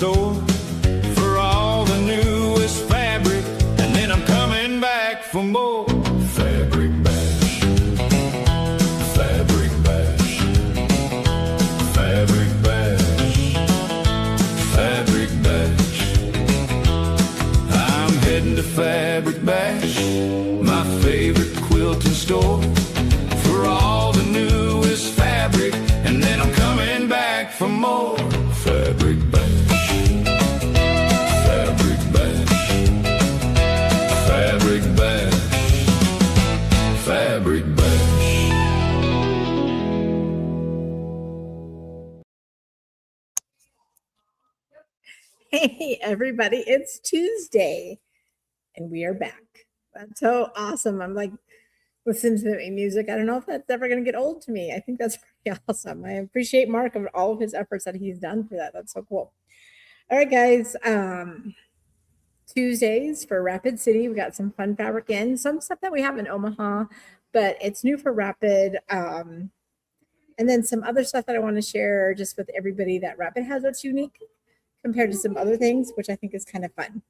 store for all the newest fabric, and then I'm coming back for more. Fabric Bash, Fabric Bash, Fabric Bash, Fabric Bash. I'm heading to Fabric Bash, my favorite quilting store, for all the newest fabric, and then I'm coming back for more. Fabric Bash, Fabric Bash, Fabric Bash, Fabric Bash. Hey, everybody, it's Tuesday, and we are back. That's so awesome. I'm like, listening to the music. I don't know if that's ever going to get old to me. I think that's pretty awesome. I appreciate Mark of all of his efforts that he's done for that. That's so cool. All right, guys. Tuesdays for Rapid City. We got some fun fabric in, some stuff that we have in Omaha, but it's new for Rapid. And then some other stuff that I want to share just with everybody that Rapid has that's unique compared to some other things, which I think is kind of fun.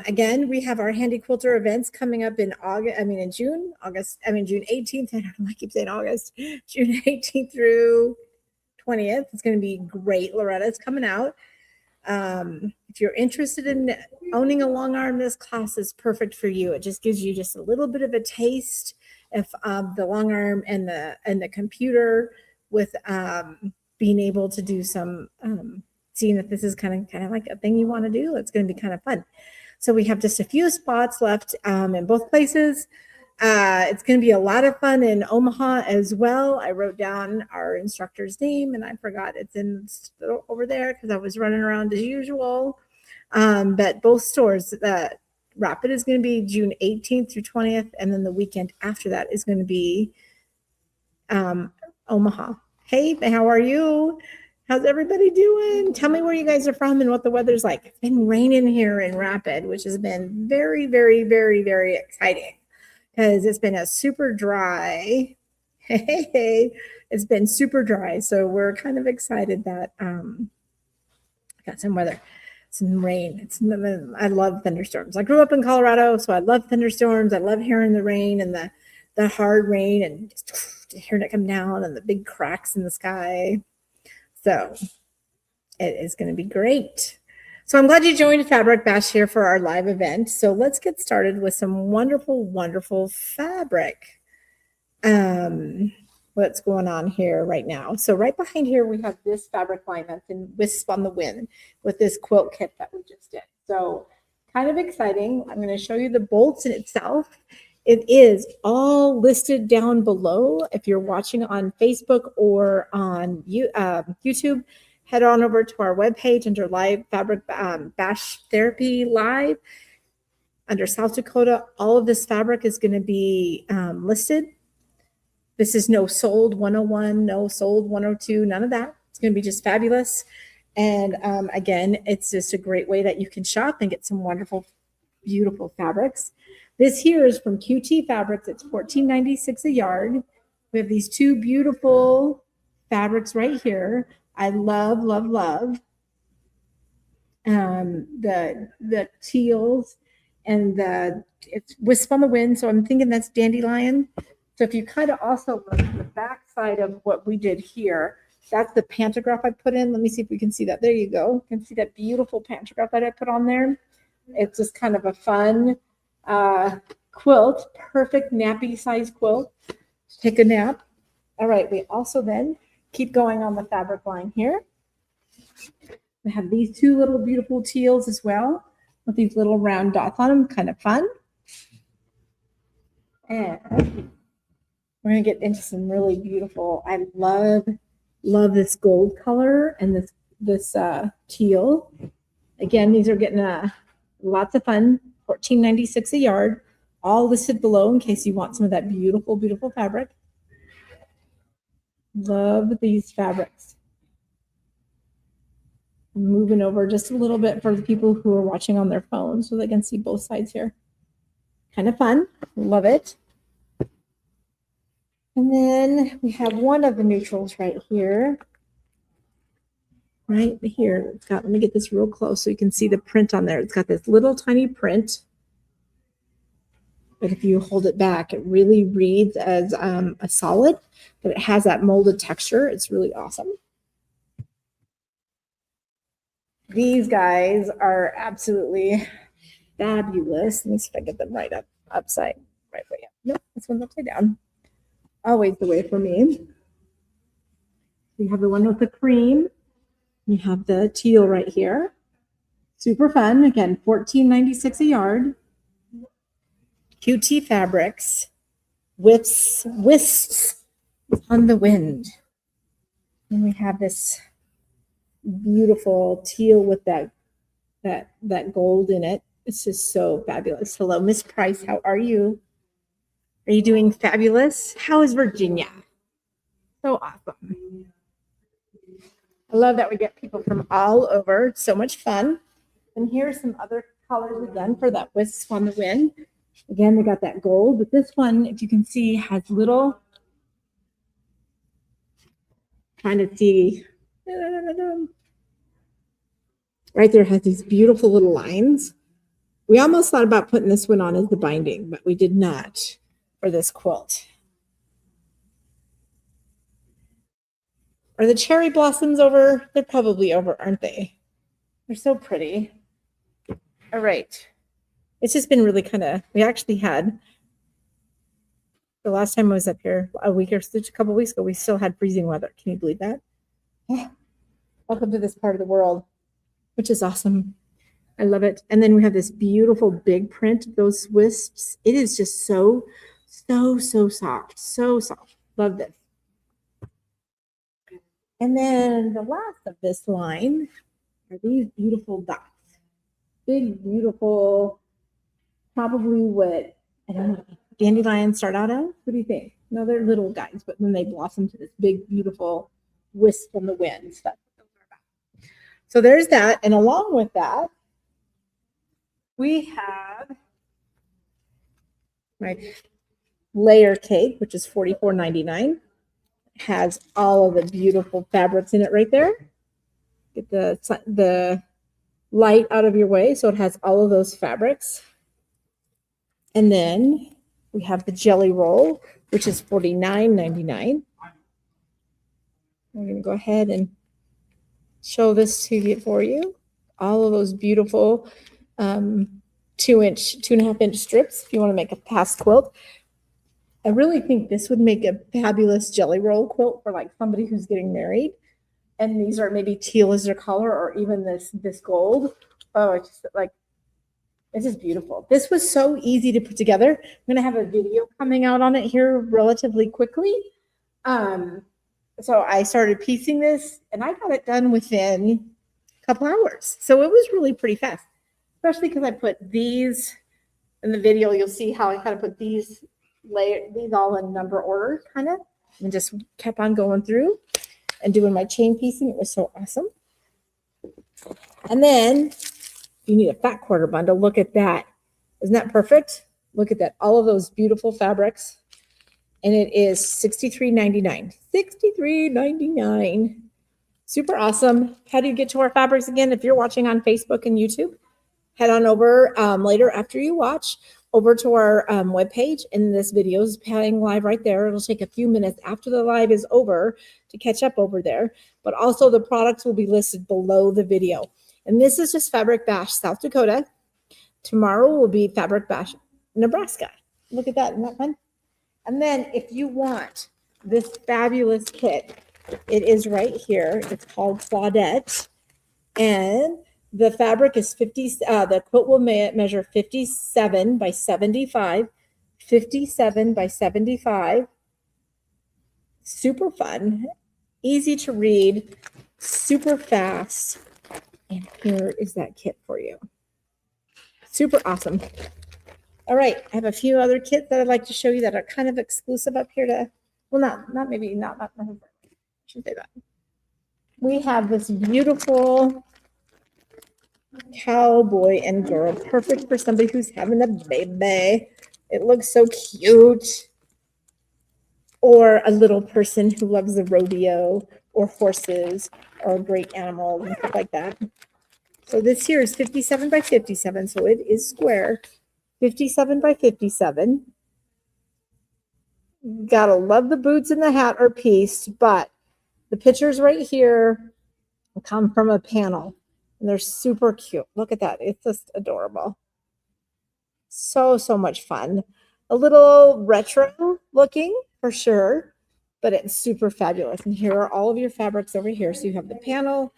Again, we have our Handy Quilter events coming up in June 18th. I don't know, I keep saying August, June 18th through 20th. It's going to be great. Loretta's coming out. If you're interested in owning a long arm, this class is perfect for you. It just gives you just a little bit of a taste of the long arm and the computer with being able to do some seeing if this is kind of like a thing you want to do. It's going to be kind of fun. So we have just a few spots left in both places. It's going to be a lot of fun in Omaha as well. I wrote down our instructor's name and I forgot it's over there because I was running around as usual. But both stores, Rapid is going to be June 18th through 20th. And then the weekend after that is going to be Omaha. Hey, how are you? How's everybody doing? Tell me where you guys are from and what the weather's like. It's been raining here in Rapid, which has been very, very, very, very exciting because it's been a super dry. It's been super dry. So we're kind of excited that got some weather, some rain. I love thunderstorms. I grew up in Colorado, so I love thunderstorms. I love hearing the rain and the hard rain and just hearing it come down and the big cracks in the sky. So it is going to be great. So I'm glad you joined Fabric Bash here for our live event. So let's get started with some wonderful, wonderful fabric. What's going on here right now? So right behind here, we have this fabric line that's in Wisp on the Wind with this quilt kit that we just did. So kind of exciting. I'm going to show you the bolts in itself. It is all listed down below. If you're watching on Facebook or on YouTube, head on over to our webpage under Live Fabric Bash Therapy Live. Under South Dakota, all of this fabric is going to be listed. This is no sold 101, no sold 102, none of that. It's going to be just fabulous. And again, it's just a great way that you can shop and get some wonderful, beautiful fabrics. This here is from QT Fabrics. It's $14.96 a yard. We have these two beautiful fabrics right here. I love, love, love the teals and it's Wisp on the Wind. So I'm thinking that's Dandelion. So if you kind of also look at the back side of what we did here, that's the pantograph I put in. Let me see if we can see that. There you go. You can see that beautiful pantograph that I put on there. It's just kind of a fun quilt, perfect nappy size quilt. Take a nap. All right, we also then keep going on the fabric line here. We have these two little beautiful teals as well with these little round dots on them, kind of fun. And we're going to get into some really beautiful, I love this gold color and this teal. Again, these are getting lots of fun. $14.96 a yard, all listed below in case you want some of that beautiful, beautiful fabric. Love these fabrics. I'm moving over just a little bit for the people who are watching on their phone so they can see both sides here. Kind of fun. Love it. And then we have one of the neutrals right here. right here. It's got, let me get this real close so you can see the print on there. It's got this little tiny print. But if you hold it back, it really reads as a solid, but it has that molded texture. It's really awesome. These guys are absolutely fabulous. Let me see if I get them right upside, right way up. Nope, this one's upside down. Always the way for me. You have the one with the cream. You have the teal right here. Super fun. Again, $14.96 a yard. QT Fabrics. Wisps on the wind. And we have this beautiful teal with that gold in it. It's just so fabulous. Hello, Miss Price. How are you? Are you doing fabulous? How is Virginia? So awesome. I love that we get people from all over. It's so much fun. And here's some other colors again for that wisp on the wind. Again, they got that gold, but this one, if you can see, has little, trying to see, right there has these beautiful little lines. We almost thought about putting this one on as the binding, but we did not for this quilt. Are the cherry blossoms over? They're probably over, aren't they? They're so pretty. All right. It's just been really kind of, we actually had, the last time I was up here a couple weeks ago, we still had freezing weather. Can you believe that? Oh, welcome to this part of the world, which is awesome. I love it. And then we have this beautiful big print of those wisps. It is just so soft. So soft. Love this. And then the last of this line are these beautiful dots. Big, beautiful, probably what, I don't know, dandelions start out as? What do you think? No, they're little guys, but then they blossom to this big, beautiful wisp from the wind. So that's what those are about. So there's that. And along with that, we have my layer cake, which is $44.99. Has all of the beautiful fabrics in it right there. Get the light out of your way, so it has all of those fabrics. And then we have the jelly roll, which is $49.99. I'm going to go ahead and show this to you for you. All of those beautiful 2.5-inch strips if you want to make a past quilt. I really think this would make a fabulous jelly roll quilt for like somebody who's getting married. And these are maybe teal as their color, or even this gold. Oh, it's just like, it's just beautiful. This was so easy to put together. I'm going to have a video coming out on it here relatively quickly. So I started piecing this and I got it done within a couple hours. So it was really pretty fast, especially because I put these in the video. You'll see how I kind of put these all in number order kind of, and just kept on going through and doing my chain piecing. It was so awesome. And then you need a fat quarter bundle. Look at that. Isn't that perfect? Look at that. All of those beautiful fabrics. And it is $63.99. $63.99. Super awesome. How do you get to our fabrics again? If you're watching on Facebook and YouTube, head on over later after you watch over to our webpage, and this video is playing live right there. It'll take a few minutes after the live is over to catch up over there, but also the products will be listed below the video. And this is just Fabric Bash South Dakota. Tomorrow will be Fabric Bash Nebraska. Look at that, isn't that fun? And then if you want this fabulous kit, it is right here. It's called Claudette, and the fabric is 50, the quilt will measure 57 by 75, 57 by 75. Super fun, easy to read, super fast. And here is that kit for you. Super awesome. All right, I have a few other kits that I'd like to show you that are kind of exclusive up here to, well, not necessarily. I shouldn't say that. We have this beautiful cowboy and girl, perfect for somebody who's having a baby. It looks so cute. Or a little person who loves the rodeo, or horses or great animals and stuff like that. So this here is 57 by 57, so it is square. 57 by 57. Gotta love the boots and the hat are pieced, but the pictures right here come from a panel and they're super cute. Look at that. It's just adorable. So much fun. A little retro looking for sure, but it's super fabulous. And here are all of your fabrics over here. So you have the panel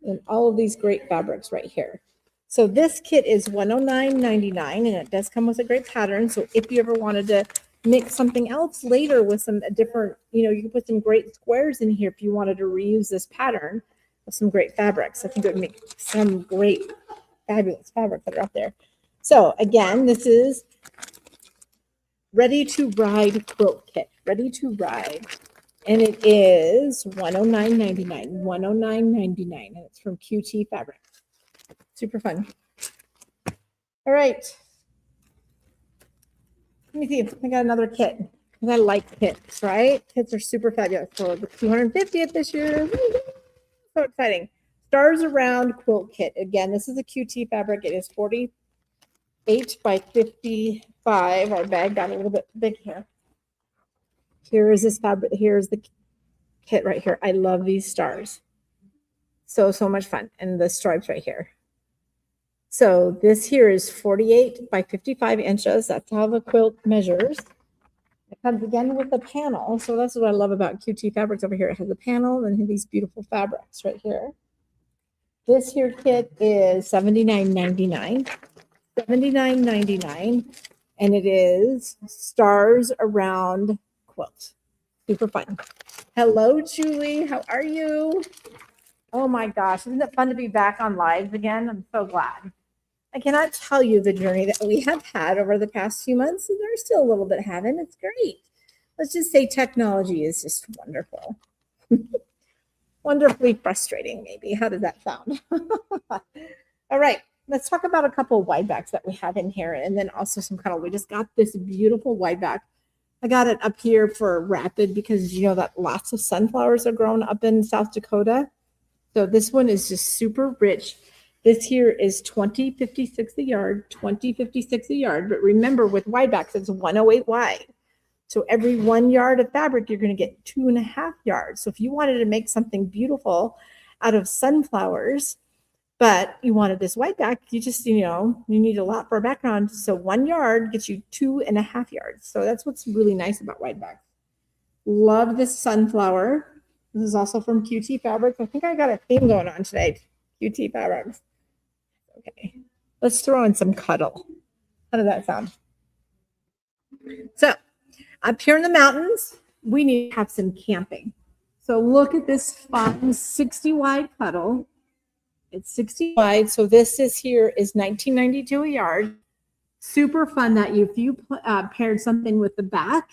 and all of these great fabrics right here. So this kit is $109.99 and it does come with a great pattern. So if you ever wanted to mix something else later with some different, you can put some great squares in here if you wanted to reuse this pattern with some great fabrics. I think it would make some great, fabulous fabric that are out there. So again, this is Ready to Ride quilt kit. Ready to Ride. And it is $109.99. $109.99. And it's from QT Fabric. Super fun. All right. Let me see. I got another kit. I like kits, right? Kits are super fabulous. So the 250th this year. So exciting. Stars Around quilt kit. Again, this is a QT fabric. It is 48 by 55. Our bag got a little bit big here. Here is this fabric. Here's the kit right here. I love these stars. So much fun. And the stripes right here. So this here is 48 by 55 inches. That's how the quilt measures. It comes again with a panel. So that's what I love about QT Fabrics over here. It has a panel and these beautiful fabrics right here. This here kit is $79.99. $79.99. And it is Stars Around quilt. Super fun. Hello, Julie. How are you? Oh my gosh. Isn't it fun to be back on lives again? I'm so glad. I cannot tell you the journey that we have had over the past few months, and there's still a little bit having. It's great. Let's just say technology is just wonderful. Wonderfully frustrating, maybe. How does that sound? All right. Let's talk about a couple of wide backs that we have in here, and then also some cuddle. We just got this beautiful wide back. I got it up here for rapid because you know that lots of sunflowers are grown up in South Dakota. So this one is just super rich. This here is $20.56 a yard, $20.56 a yard. But remember, with wide backs, it's 108 wide. So every 1 yard of fabric, you're going to get 2.5 yards. So if you wanted to make something beautiful out of sunflowers, but you wanted this wide back, you just, you need a lot for a background. So 1 yard gets you 2.5 yards. So that's what's really nice about wide backs. Love this sunflower. This is also from QT Fabrics. I think I got a theme going on today. QT Fabrics. Okay. Let's throw in some cuddle. How does that sound? So up here in the mountains, we need to have some camping. So look at this fun 60 wide cuddle. It's 60 wide. So this here is $19.92 a yard. Super fun that if you paired something with the back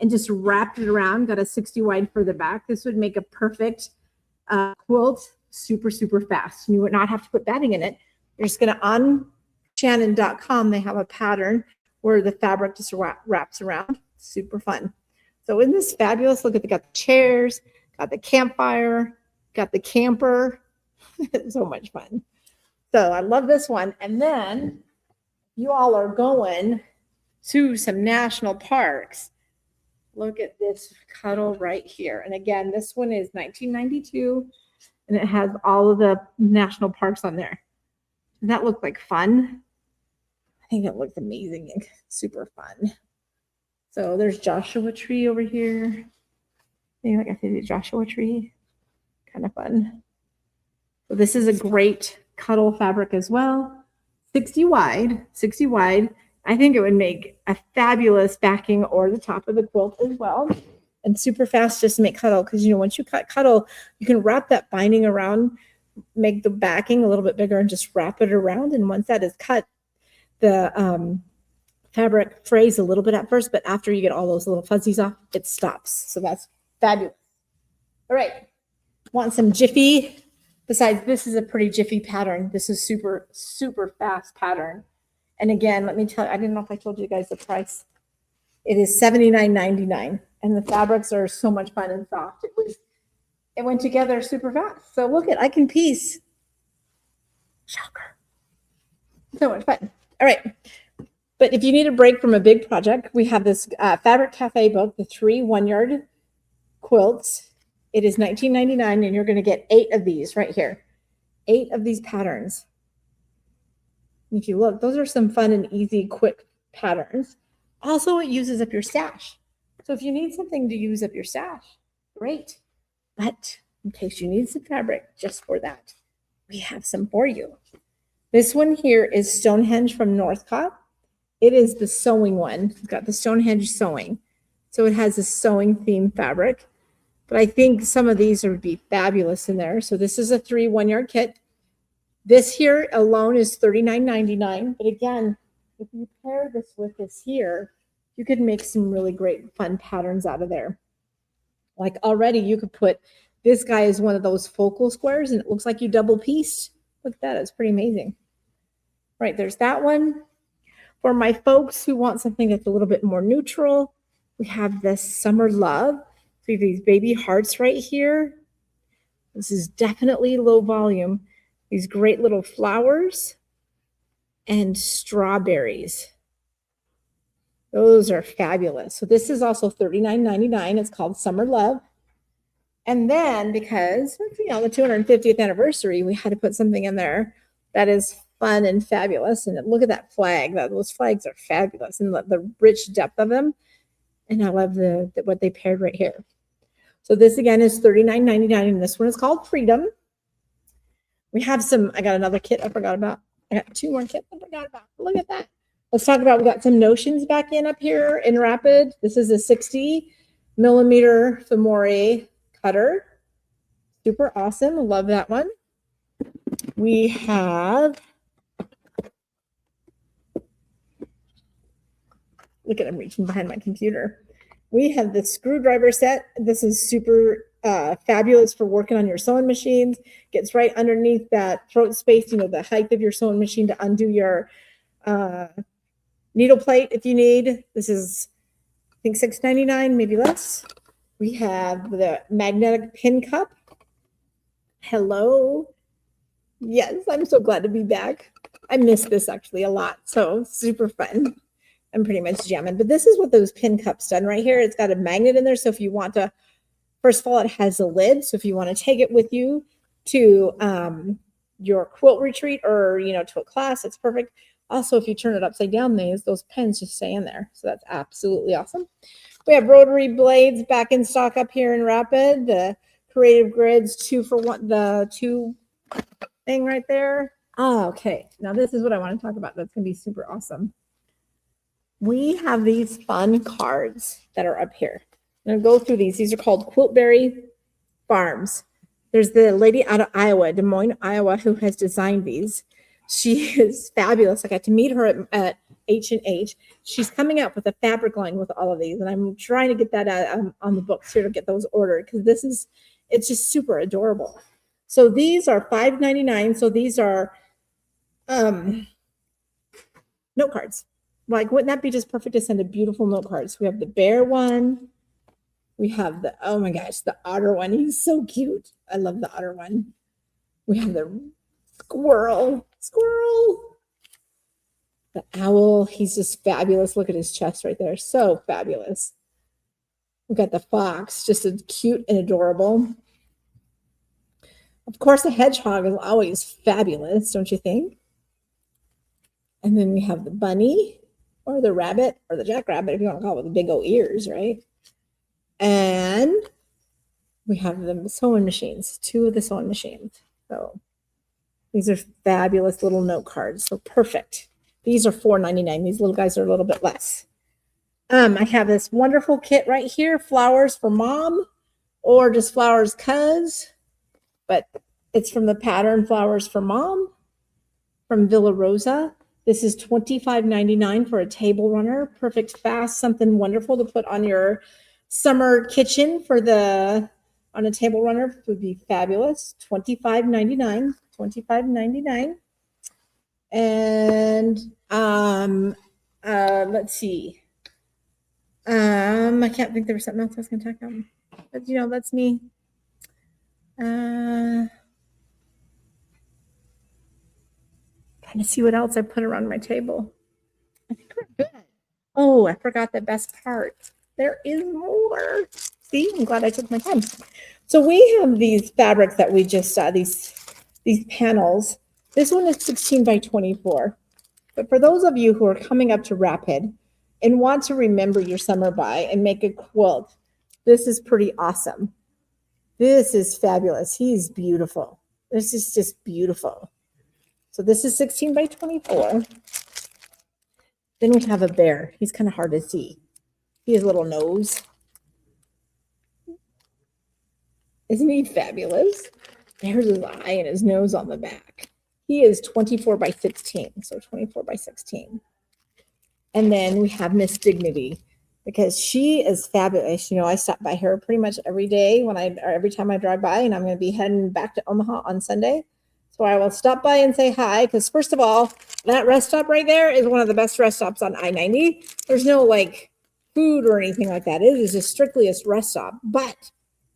and just wrapped it around, got a 60 wide for the back, this would make a perfect quilt super fast. You would not have to put batting in it. You're just going to, on Shannon.com, they have a pattern where the fabric just wraps around. Super fun. So isn't this fabulous? Look at, got the chairs, got the campfire, got the camper. So much fun. So I love this one. And then you all are going to some national parks. Look at this cuddle right here. And again, this one is $19.92 and it has all of the national parks on there. Does that look like fun? I think it looks amazing and super fun. So there's Joshua Tree over here. Maybe like I said, the Joshua Tree. Kind of fun. So this is a great cuddle fabric as well. 60 wide. I think it would make a fabulous backing or the top of the quilt as well. And super fast just to make cuddle. Because, once you cut cuddle, you can wrap that binding around, make the backing a little bit bigger and just wrap it around. And once that is cut, the fabric frays a little bit at first, but after you get all those little fuzzies off, it stops. So that's fabulous. All right. Want some Jiffy? Besides, this is a pretty Jiffy pattern. This is super fast pattern. And again, let me tell you, I didn't know if I told you guys the price. It is $79.99. And the fabrics are so much fun and soft. it went together super fast. So look I can piece. Shocker. So much fun. All right. But if you need a break from a big project, we have this Fabric Cafe book, the 3 1-yard quilts. It is $19.99, and you're going to get 8 of these right here. 8 of these patterns. If you look, those are some fun and easy, quick patterns. Also, it uses up your stash. So if you need something to use up your stash, great. But in case you need some fabric just for that, we have some for you. This one here is Stonehenge from Northcott. It is the sewing one. It's got the Stonehenge sewing. So it has a sewing theme fabric. But I think some of these would be fabulous in there. So this is a 3 1-yard kit. This here alone is $39.99. But again, if you pair this with this here, you could make some really great fun patterns out of there. Like already you could put, this guy is one of those focal squares and it looks like you double pieced. Look at that, it's pretty amazing. Right, there's that one. For my folks who want something that's a little bit more neutral, we have this Summer Love. See these baby hearts right here. This is definitely low volume. These great little flowers and strawberries. Those are fabulous. So this is also $39.99. It's called Summer Love. And then because, the 250th anniversary, we had to put something in there that is fun and fabulous. And look at that flag. Those flags are fabulous and the rich depth of them. And I love what they paired right here. So this again is $39.99, and this one is called Freedom. We have some, I got another kit I forgot about. I got 2 more kits I forgot about. Look at that. Let's talk about, we got some notions back in up here in Rapid. This is a 60mm Femore cutter. Super awesome. Love that one. We have, look at, I'm reaching behind my computer. We have the screwdriver set. This is super fabulous for working on your sewing machines. Gets right underneath that throat space, the height of your sewing machine to undo your needle plate if you need. This is, I think, $6.99, maybe less. We have the magnetic pin cup. Hello. Yes, I'm so glad to be back. I missed this actually a lot, so super fun. I'm pretty much jamming. But this is what those pin cups done right here. It's got a magnet in there, so if you want to, first of all, it has a lid, so if you want to take it with you to your quilt retreat or to a class, it's perfect. Also, if you turn it upside down, those pins just stay in there, so that's absolutely awesome. We have rotary blades back in stock up here in Rapid. The Creative Grids 2-for-1, the 2 thing right there. Okay, now this is what I want to talk about. That's going to be super awesome. We have these fun cards that are up here. I'm going to go through these. These are called Quiltberry Farms. There's the lady out of Iowa, Des Moines, Iowa, who has designed these. She is fabulous. I got to meet her at H&H. She's coming out with a fabric line with all of these, and I'm trying to get that out on the books here to get those ordered because it's just super adorable. So these are $5.99. So these are note cards. Like, wouldn't that be just perfect to send a beautiful note card? So we have the bear one. We have the, oh my gosh, the otter one. He's so cute. I love the otter one. We have the squirrel. The owl. He's just fabulous. Look at his chest right there. So fabulous. We've got the fox, just as cute and adorable. Of course, the hedgehog is always fabulous, don't you think? And then we have the bunny. Or the rabbit, or the jackrabbit, if you want to call it, with the big old ears, right? And we have the sewing machines, 2 of the sewing machines. So these are fabulous little note cards. So perfect. These are $4.99. These little guys are a little bit less. I have this wonderful kit right here, Flowers for Mom, or just Flowers 'Cause. But it's from the pattern Flowers for Mom from Villa Rosa. This is $25.99 for a table runner. Perfect, fast, something wonderful to put on your summer kitchen on a table runner would be fabulous. $25.99. $25.99. And let's see. I can't think there was something else I was going to talk about. But that's me. Trying to see what else I put around my table. I think we're good. Oh, I forgot the best part. There is more. See, I'm glad I took my time. So we have these fabrics that we just saw, these panels. This one is 16 by 24. But for those of you who are coming up to Rapid and want to remember your summer buy and make a quilt, this is pretty awesome. This is fabulous. He's beautiful. This is just beautiful. So this is 16 by 24. Then we have a bear. He's kind of hard to see. He has a little nose. Isn't he fabulous? There's his eye and his nose on the back. He is 24 by 16, so 24 by 16. And then we have Miss Dignity, because she is fabulous. You know, I stop by her pretty much every day every time I drive by, and I'm going to be heading back to Omaha on Sunday. So I will stop by and say hi, because first of all, that rest stop right there is one of the best rest stops on I-90. There's no like food or anything like that. It is just strictly a rest stop, but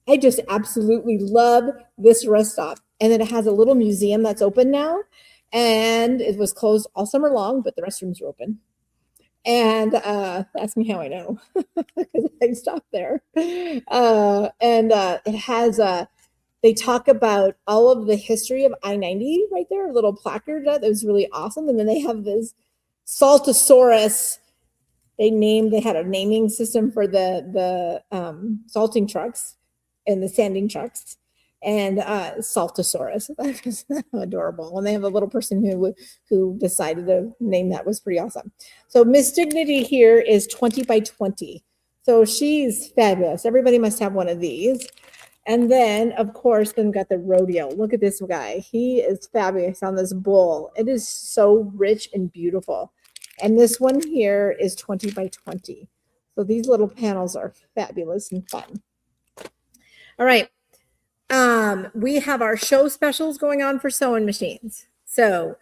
I just absolutely love this rest stop. And then it has a little museum that's open now, and it was closed all summer long, but the restrooms are open. And ask me how I know, because I stopped there. It has they talk about all of the history of I-90 right there, a little placard that was really awesome. And then they have this Saltosaurus. They had a naming system for the salting trucks and the sanding trucks, and Saltosaurus. That was adorable. And they have a little person who decided to name that. Was pretty awesome. So Miss Dignity here is 20 by 20. So she's fabulous. Everybody must have one of these. And then, of course, then got the rodeo. Look at this guy. He is fabulous on this bull. It is so rich and beautiful. And this one here is 20 by 20. So these little panels are fabulous and fun. All right. We have our show specials going on for sewing machines. So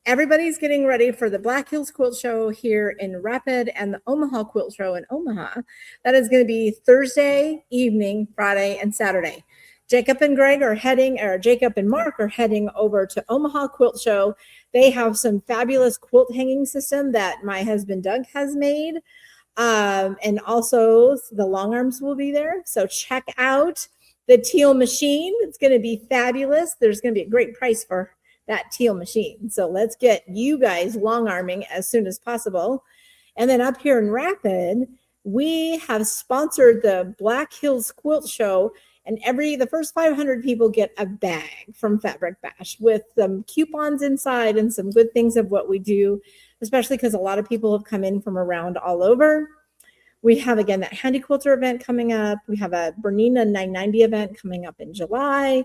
everybody's getting ready for the Black Hills Quilt Show here in Rapid and the Omaha Quilt Show in Omaha. That is going to be Thursday evening, Friday, and Saturday. Jacob and Mark are heading over to Omaha Quilt Show. They have some fabulous quilt hanging system that my husband Doug has made. And also the long arms will be there. So check out the teal machine. It's going to be fabulous. There's going to be a great price for that teal machine. So let's get you guys long arming as soon as possible. And then up here in Rapid, we have sponsored the Black Hills Quilt Show, and the first 500 people get a bag from Fabric Bash with some coupons inside and some good things of what we do, especially because a lot of people have come in from around all over. We have, again, that Handy Quilter event coming up. We have a Bernina 990 event coming up in July.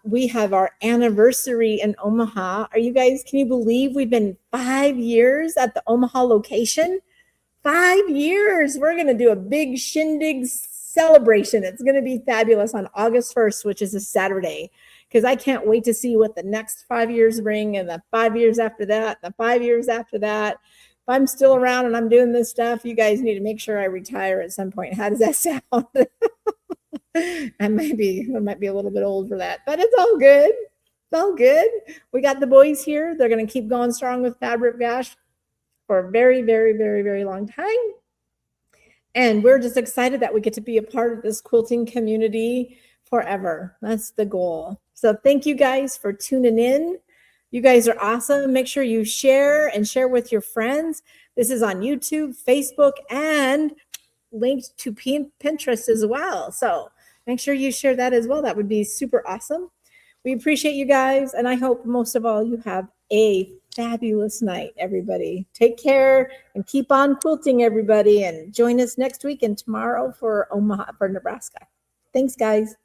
We have our anniversary in Omaha. Can you believe we've been 5 years at the Omaha location? 5 years. We're going to do a big shindig celebration. It's going to be fabulous on August 1st, which is a Saturday, because I can't wait to see what the next 5 years bring, and the 5 years after that, the 5 years after that. If I'm still around and I'm doing this stuff, you guys need to make sure I retire at some point. How does that sound? I might be a little bit old for that, but it's all good. It's all good. We got the boys here. They're going to keep going strong with Fabric Bash for a very, very, very, very long time. And we're just excited that we get to be a part of this quilting community forever. That's the goal. So thank you guys for tuning in. You guys are awesome. Make sure you share with your friends. This is on YouTube, Facebook, and linked to Pinterest as well. So make sure you share that as well. That would be super awesome. We appreciate you guys, and I hope most of all you have a fabulous night, everybody. Take care and keep on quilting, everybody, and join us next week and tomorrow for Nebraska. Thanks, guys.